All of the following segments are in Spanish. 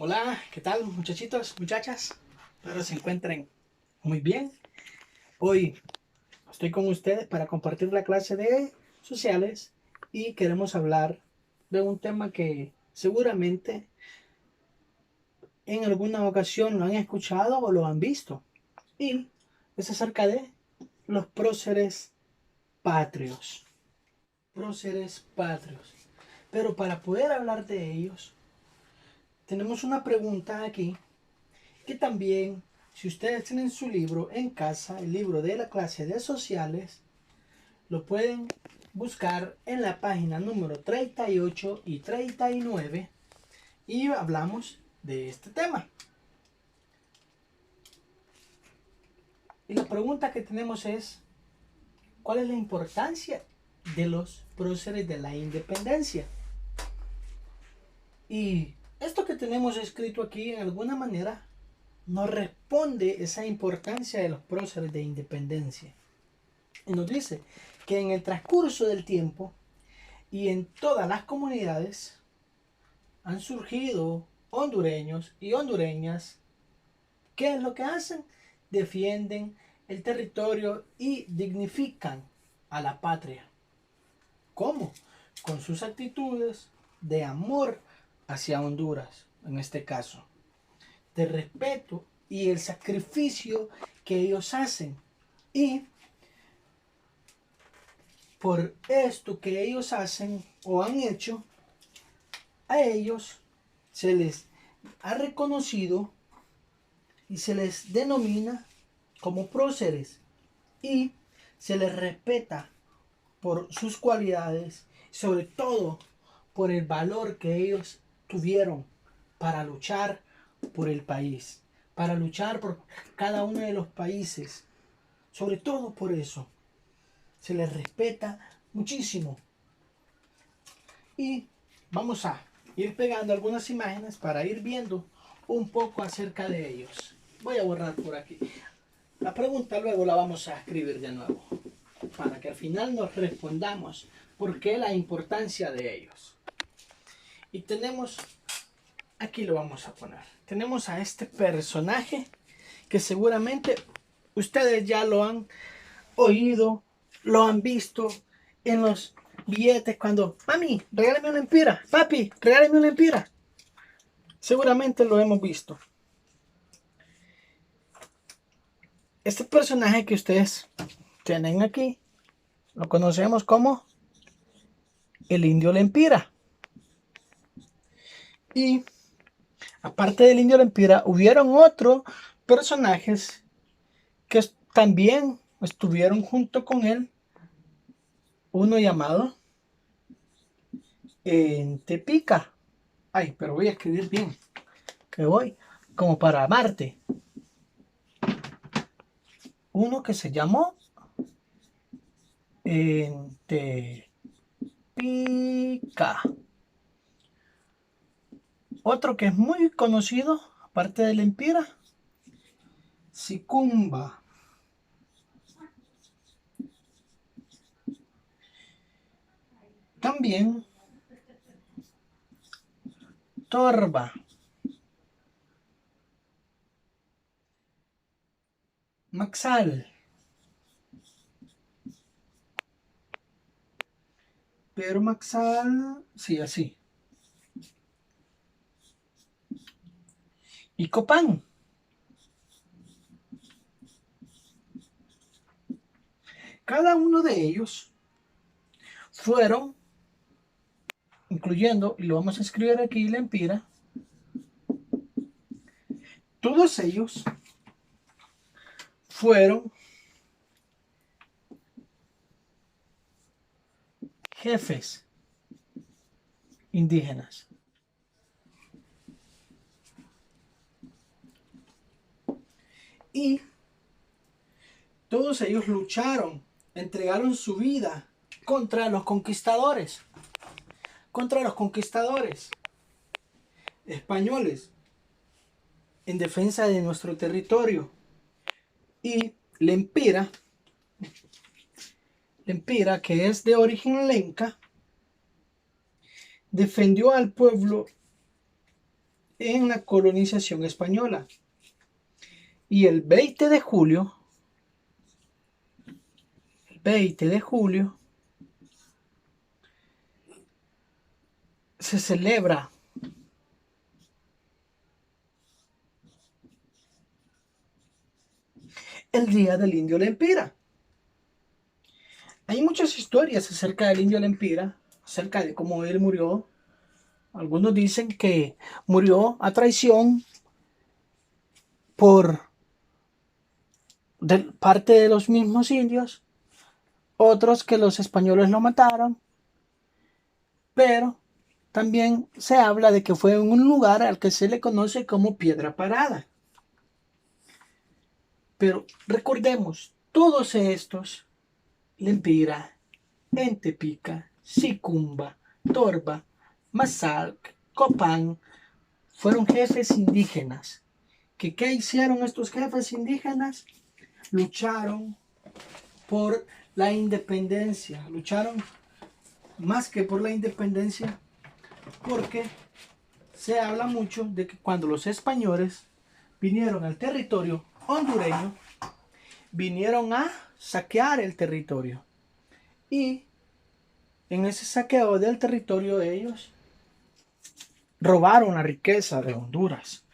Hola, ¿qué tal muchachitos, muchachas? Espero se encuentren muy bien. Hoy estoy con ustedes para compartir la clase de sociales y queremos hablar de un tema que seguramente en alguna ocasión lo han escuchado o lo han visto. Y es acerca de los próceres patrios. Próceres patrios. Pero para poder hablar de ellos, tenemos una pregunta aquí que también, si ustedes tienen su libro en casa, el libro de la clase de sociales, lo pueden buscar en la página número 38 y 39 y hablamos de este tema. Y la pregunta que tenemos es, ¿cuál es la importancia de los próceres de la independencia? Y esto que tenemos escrito aquí, en alguna manera, nos responde esa importancia de los próceres de independencia. Y nos dice que en el transcurso del tiempo y en todas las comunidades han surgido hondureños y hondureñas. ¿Qué es lo que hacen? Defienden el territorio y dignifican a la patria. ¿Cómo? Con sus actitudes de amor hacia Honduras, en este caso, de respeto y el sacrificio que ellos hacen. Y por esto que ellos hacen o han hecho, a ellos se les ha reconocido y se les denomina como próceres y se les respeta por sus cualidades, sobre todo por el valor que ellos tuvieron para luchar por el país, para luchar por cada uno de los países. Sobre todo por eso se les respeta muchísimo. Y vamos a ir pegando algunas imágenes para ir viendo un poco acerca de ellos. Voy a borrar por aquí. La pregunta luego la vamos a escribir de nuevo para que al final nos respondamos por qué la importancia de ellos. Y tenemos, aquí lo vamos a poner, tenemos a este personaje que seguramente ustedes ya lo han oído, lo han visto en los billetes cuando, mami, regálame una empira, papi, regálame una empira. Seguramente lo hemos visto. Este personaje que ustedes tienen aquí, lo conocemos como el Indio Lempira. Y aparte del Indio Lempira, hubieron otros personajes que también estuvieron junto con él. Uno llamado Tepica. Ay, pero voy a escribir bien. Que voy como para Marte. Uno que se llamó Tepica. Otro que es muy conocido, aparte del Empira, Sicumba. También Torba. Maxal. Pero Maxal, sí, así. Y Copán. Cada uno de ellos fueron, incluyendo, y lo vamos a escribir aquí, la empira, todos ellos fueron jefes indígenas. Y todos ellos lucharon, entregaron su vida contra los conquistadores españoles en defensa de nuestro territorio. Y Lempira, que es de origen lenca, defendió al pueblo en la colonización española. Y el 20 de julio, se celebra el Día del Indio Lempira. Hay muchas historias acerca del Indio Lempira, acerca de cómo él murió. Algunos dicen que murió a traición por parte de los mismos indios, otros que los españoles lo mataron, pero también se habla de que fue en un lugar al que se le conoce como Piedra Parada. Pero recordemos, todos estos, Lempira, Entepica, Sicumba, Torba, Mazalc, Copán, fueron jefes indígenas. ¿Qué hicieron estos jefes indígenas? Lucharon por la independencia, lucharon más que por la independencia, porque se habla mucho de que cuando los españoles vinieron al territorio hondureño, vinieron a saquear el territorio. Y en ese saqueo del territorio ellos robaron la riqueza de Honduras.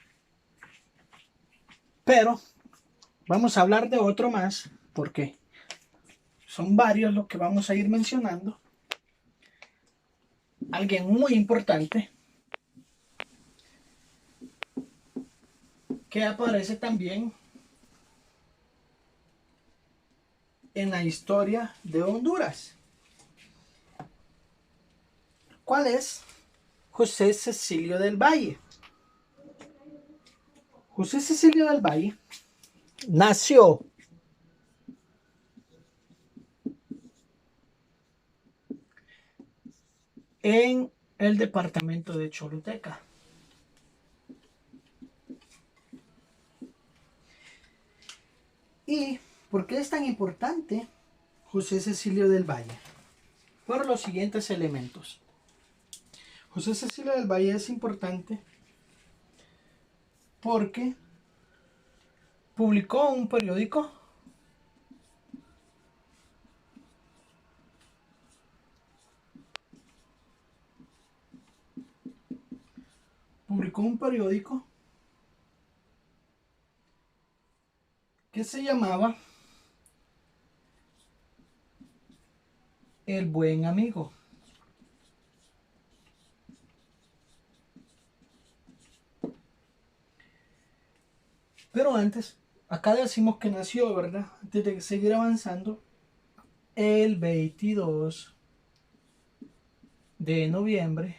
Pero vamos a hablar de otro más, porque son varios los que vamos a ir mencionando. Alguien muy importante que aparece también en la historia de Honduras. ¿Cuál es? José Cecilio del Valle. José Cecilio del Valle nació en el departamento de Choluteca. ¿Y por qué es tan importante José Cecilio del Valle? Por los siguientes elementos. José Cecilio del Valle es importante porque publicó un periódico que se llamaba El Buen Amigo. Pero antes, acá decimos que nació, ¿verdad? Antes de seguir avanzando, el 22 de noviembre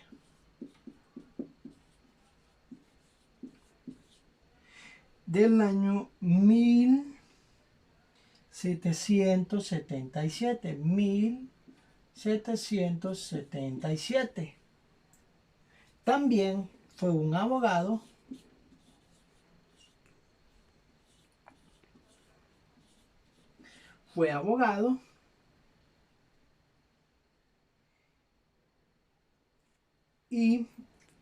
del año 1777. También fue un abogado y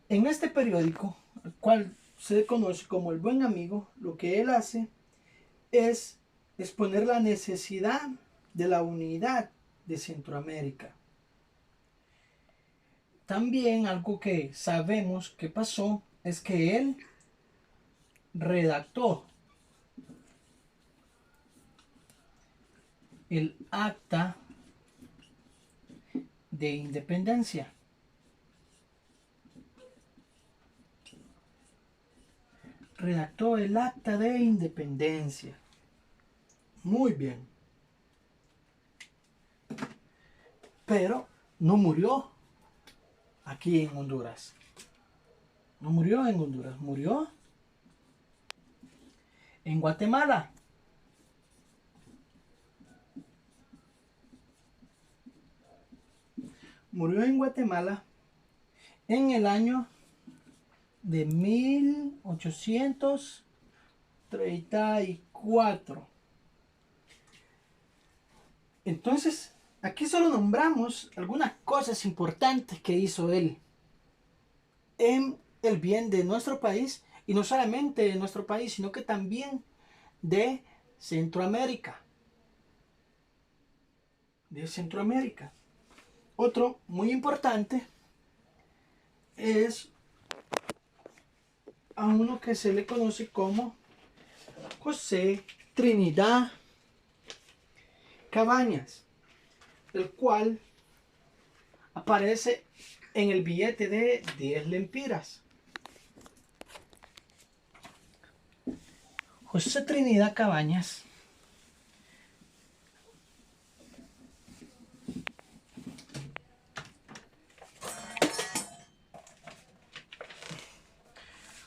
en este periódico, el cual se conoce como El Buen Amigo, lo que él hace es exponer la necesidad de la unidad de Centroamérica. También algo que sabemos que pasó es que él redactó el Acta de Independencia. Redactó el Acta de Independencia. Muy bien. Pero no murió aquí en Honduras. No murió en Honduras, murió en Guatemala. Murió en Guatemala en el año de 1834. Entonces, aquí solo nombramos algunas cosas importantes que hizo él en el bien de nuestro país, y no solamente de nuestro país, sino que también de Centroamérica. De Centroamérica. Otro muy importante es a uno que se le conoce como José Trinidad Cabañas, el cual aparece en el billete de 10 lempiras. José Trinidad Cabañas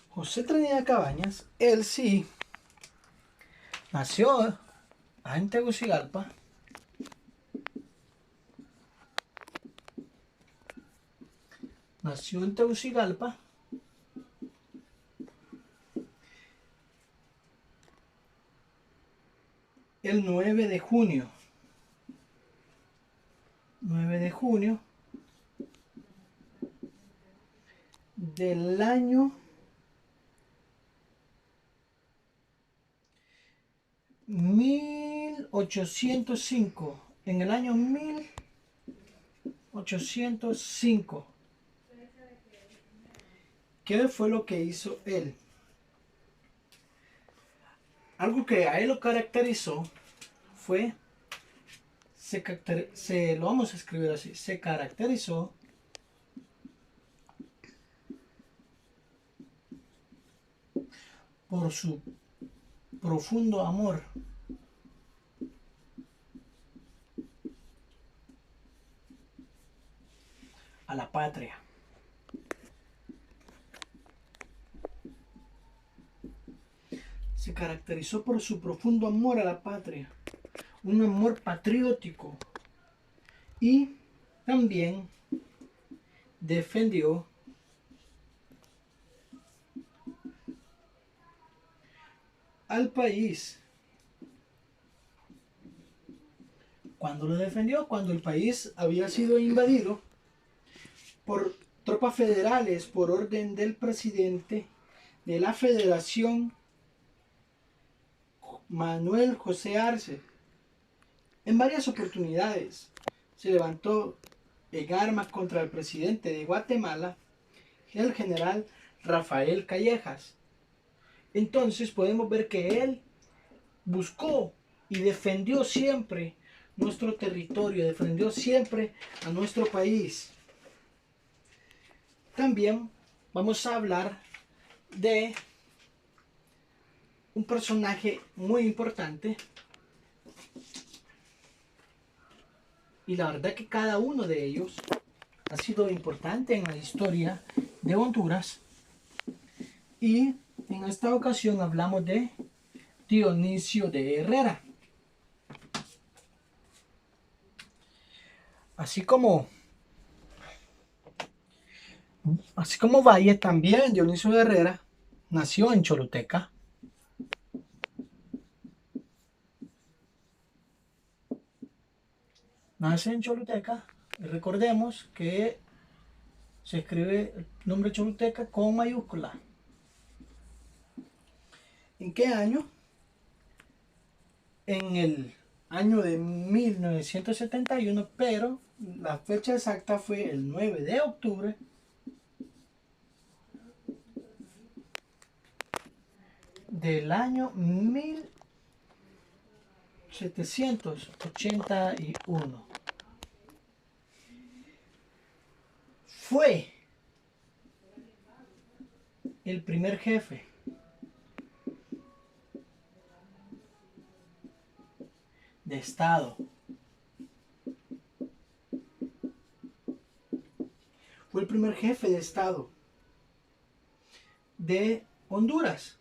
José Trinidad Cabañas, él sí nació en Tegucigalpa. Nació en Tegucigalpa el 9 de junio. 9 de junio del año 1805. En el año 1805. ¿Qué fue lo que hizo él? Algo que a él lo caracterizó fue, lo vamos a escribir así, se caracterizó por su profundo amor a la patria. Se caracterizó por su profundo amor a la patria, un amor patriótico, y también defendió al país. Cuando lo defendió, cuando el país había sido invadido por tropas federales por orden del presidente de la Federación, Manuel José Arce. En varias oportunidades se levantó en armas contra el presidente de Guatemala, el general Rafael Callejas. Entonces podemos ver que él buscó y defendió siempre nuestro territorio, defendió siempre a nuestro país. También vamos a hablar de un personaje muy importante, y la verdad que cada uno de ellos ha sido importante en la historia de Honduras, y en esta ocasión hablamos de Dionisio de Herrera. Así como Valle, también Dionisio de Herrera nació en Choluteca. Nace en Choluteca. Y recordemos que se escribe el nombre Choluteca con mayúscula. ¿En qué año? En el año de 1971, pero la fecha exacta fue el 9 de octubre del año 1781. Fue el primer jefe de Estado. Fue el primer jefe de Estado de Honduras.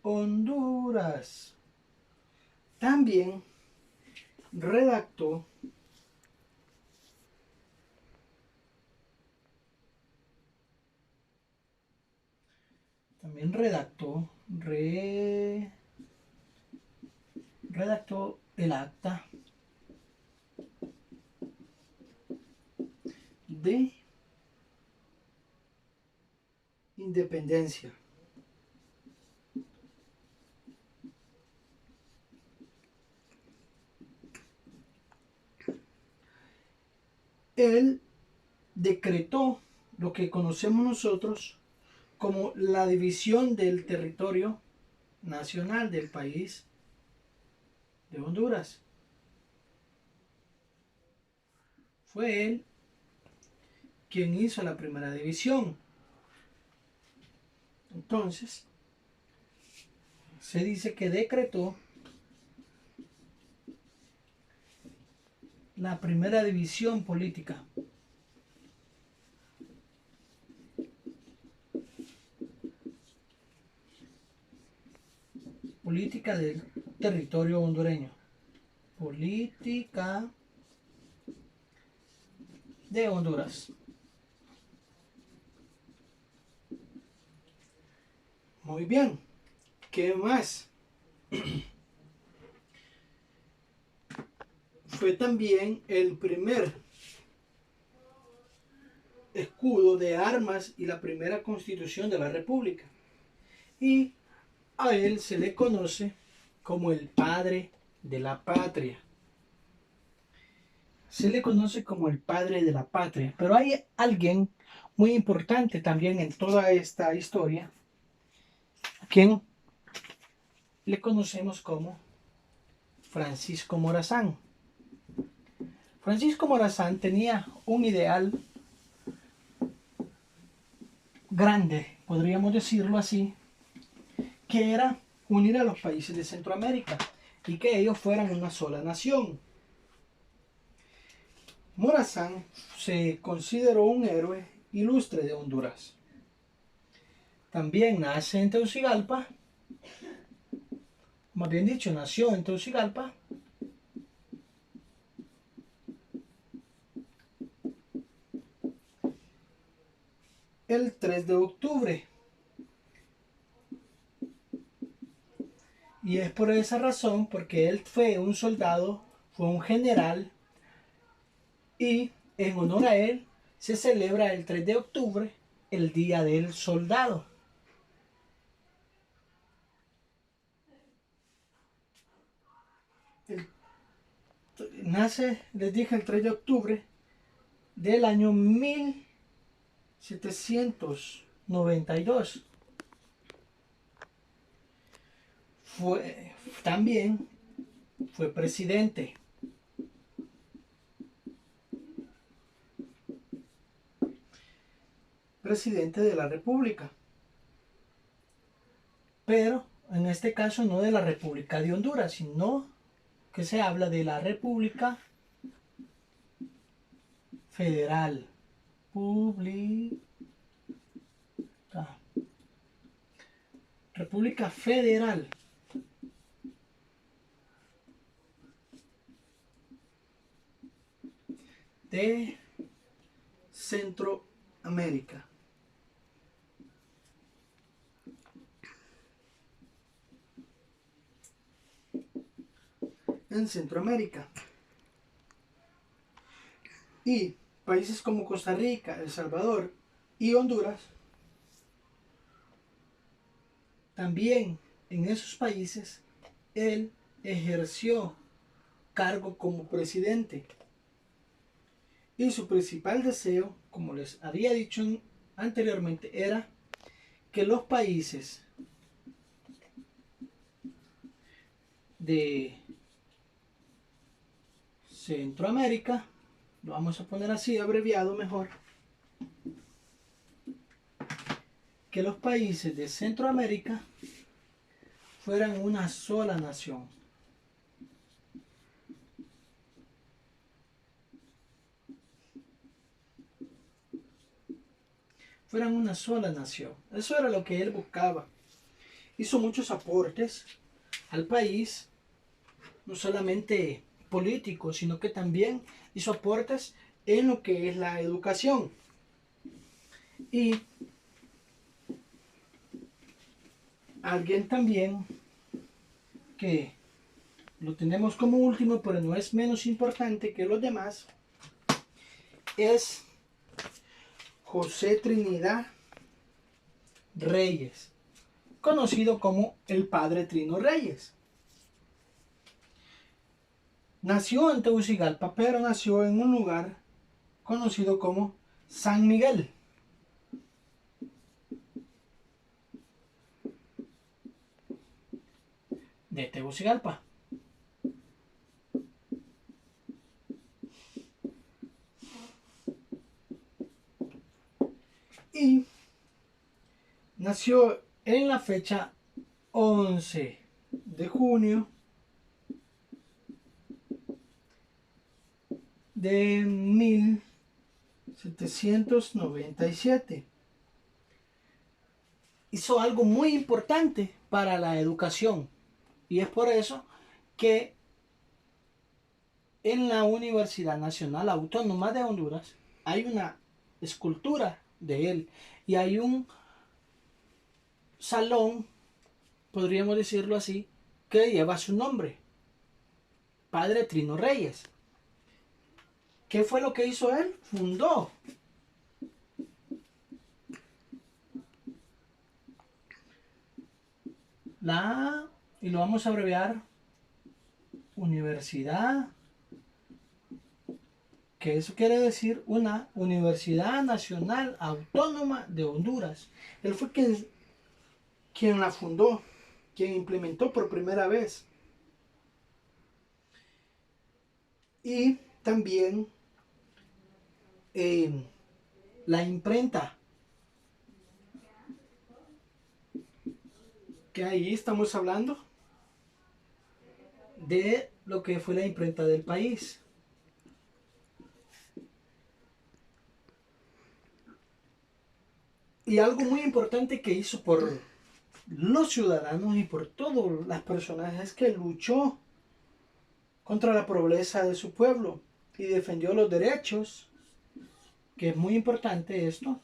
Honduras. También redactó redactó el acta de independencia. Él decretó lo que conocemos nosotros como la división del territorio nacional del país de Honduras. Fue él quien hizo la primera división. Entonces, se dice que decretó la primera división política. Política del territorio hondureño. Política de Honduras. Muy bien. ¿Qué más? Fue también el primer escudo de armas y la primera constitución de la República. Y a él se le conoce como el padre de la patria. Se le conoce como el padre de la patria. Pero hay alguien muy importante también en toda esta historia, a quien le conocemos como Francisco Morazán. Francisco Morazán tenía un ideal grande, podríamos decirlo así, que era unir a los países de Centroamérica y que ellos fueran una sola nación. Morazán se consideró un héroe ilustre de Honduras. También nace en Tegucigalpa, más bien dicho, nació en Tegucigalpa, el 3 de octubre. Y es por esa razón, porque él fue un soldado, fue un general, y en honor a él se celebra el 3 de octubre, el Día del Soldado. Nace, les dije, el 3 de octubre del año 1792. También fue presidente. Presidente de la República. Pero en este caso no de la República de Honduras, sino que se habla de la República Federal. República Federal de Centroamérica. En Centroamérica. Y países como Costa Rica, El Salvador y Honduras, también en esos países él ejerció cargo como presidente. Y su principal deseo, como les había dicho anteriormente, era que los países de Centroamérica, lo vamos a poner así, abreviado mejor, que los países de Centroamérica fueran una sola nación. Fueran una sola nación. Eso era lo que él buscaba. Hizo muchos aportes al país, no solamente políticos, sino que también hizo aportes en lo que es la educación. Y alguien también que lo tenemos como último, pero no es menos importante que los demás, es José Trinidad Reyes, conocido como el Padre Trino Reyes. Nació en Tegucigalpa, pero nació en un lugar conocido como San Miguel. De Tegucigalpa. Y nació en la fecha 11 de junio de 1797. Hizo algo muy importante para la educación, y es por eso que en la Universidad Nacional Autónoma de Honduras hay una escultura de él y hay un salón, podríamos decirlo así, que lleva su nombre, Padre Trino Reyes. ¿Qué fue lo que hizo él? Fundó y lo vamos a abreviar, Universidad, que eso quiere decir una Universidad Nacional Autónoma de Honduras. Él fue quien la fundó, quien implementó por primera vez. Y también la imprenta, que ahí estamos hablando de lo que fue la imprenta del país. Y algo muy importante que hizo por los ciudadanos y por todas las personas es que luchó contra la pobreza de su pueblo y defendió los derechos, que es muy importante esto,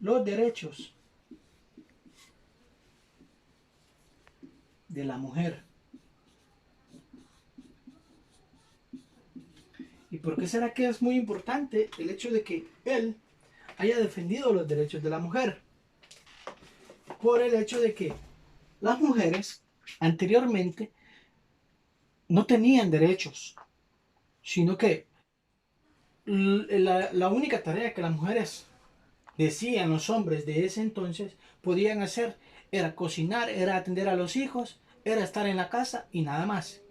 los derechos de la mujer. ¿Y por qué será que es muy importante el hecho de que él haya defendido los derechos de la mujer? Por el hecho de que las mujeres anteriormente no tenían derechos, sino que la única tarea que las mujeres, decían los hombres de ese entonces, podían hacer era cocinar, era atender a los hijos, era estar en la casa y nada más.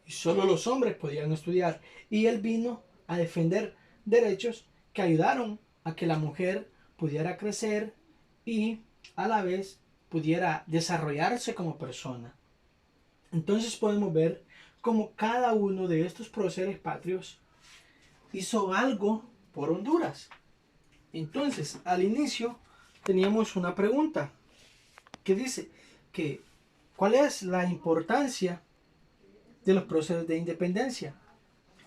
Y solo los hombres podían estudiar. Y él vino a defender derechos que ayudaron a que la mujer pudiera crecer y a la vez pudiera desarrollarse como persona. Entonces podemos ver cómo cada uno de estos próceres patrios hizo algo por Honduras. Entonces, al inicio teníamos una pregunta que dice que ¿cuál es la importancia de los próceres de independencia?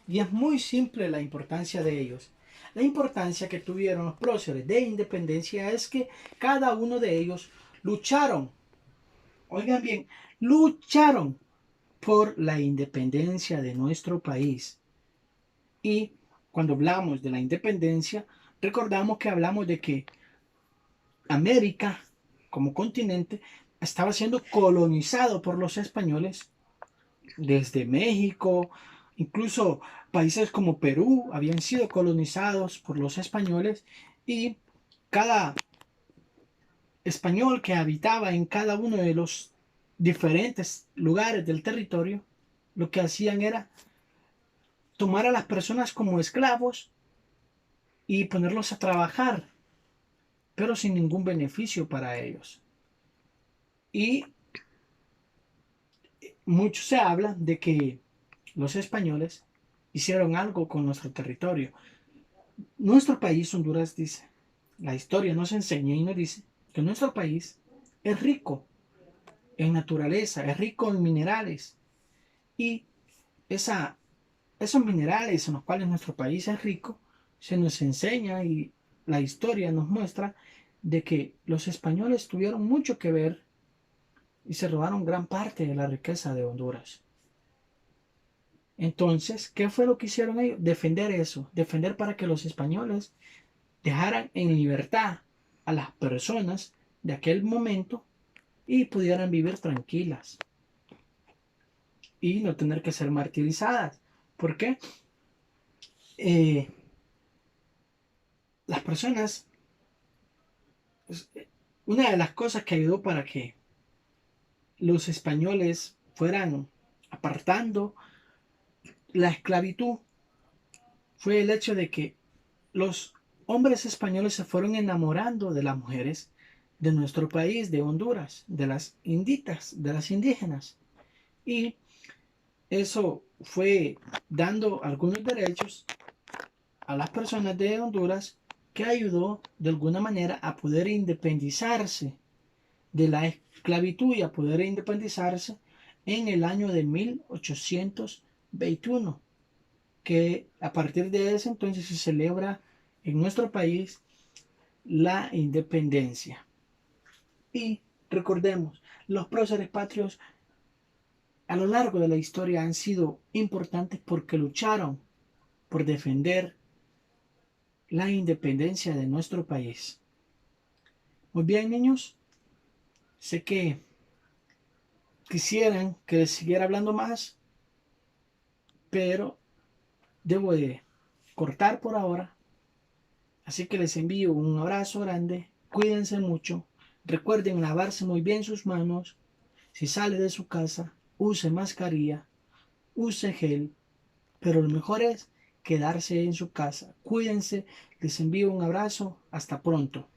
Y es muy simple la importancia de ellos. La importancia que tuvieron los próceres de independencia es que cada uno de ellos lucharon, oigan bien, lucharon por la independencia de nuestro país. Y cuando hablamos de la independencia, recordamos que hablamos de que América, como continente, estaba siendo colonizado por los españoles desde México, incluso países como Perú habían sido colonizados por los españoles y cada español que habitaba en cada uno de los diferentes lugares del territorio, lo que hacían era tomar a las personas como esclavos y ponerlos a trabajar, pero sin ningún beneficio para ellos. Y mucho se habla de que los españoles hicieron algo con nuestro territorio. Nuestro país, Honduras, dice, la historia nos enseña y nos dice que nuestro país es rico en naturaleza, es rico en minerales. Y esos minerales en los cuales nuestro país es rico, se nos enseña y la historia nos muestra de que los españoles tuvieron mucho que ver y se robaron gran parte de la riqueza de Honduras. Entonces, ¿qué fue lo que hicieron ellos? Defender eso, defender para que los españoles dejaran en libertad a las personas de aquel momento y pudieran vivir tranquilas y no tener que ser martirizadas. ¿Por qué? Eh, las personas, una de las cosas que ayudó para que los españoles fueran apartando la esclavitud fue el hecho de que los hombres españoles se fueron enamorando de las mujeres de nuestro país, de Honduras, de las inditas, de las indígenas. Y eso fue dando algunos derechos a las personas de Honduras que ayudó de alguna manera a poder independizarse de la esclavitud y a poder independizarse en el año de 1821, que a partir de ese entonces se celebra en nuestro país la independencia. Y recordemos, los próceres patrios a lo largo de la historia han sido importantes porque lucharon por defender la independencia de nuestro país. Muy bien, niños, sé que quisieran que les siguiera hablando más, pero debo de cortar por ahora. Así que les envío un abrazo grande, cuídense mucho, recuerden lavarse muy bien sus manos, si sale de su casa, use mascarilla, use gel, pero lo mejor es quedarse en su casa. Cuídense, les envío un abrazo, hasta pronto.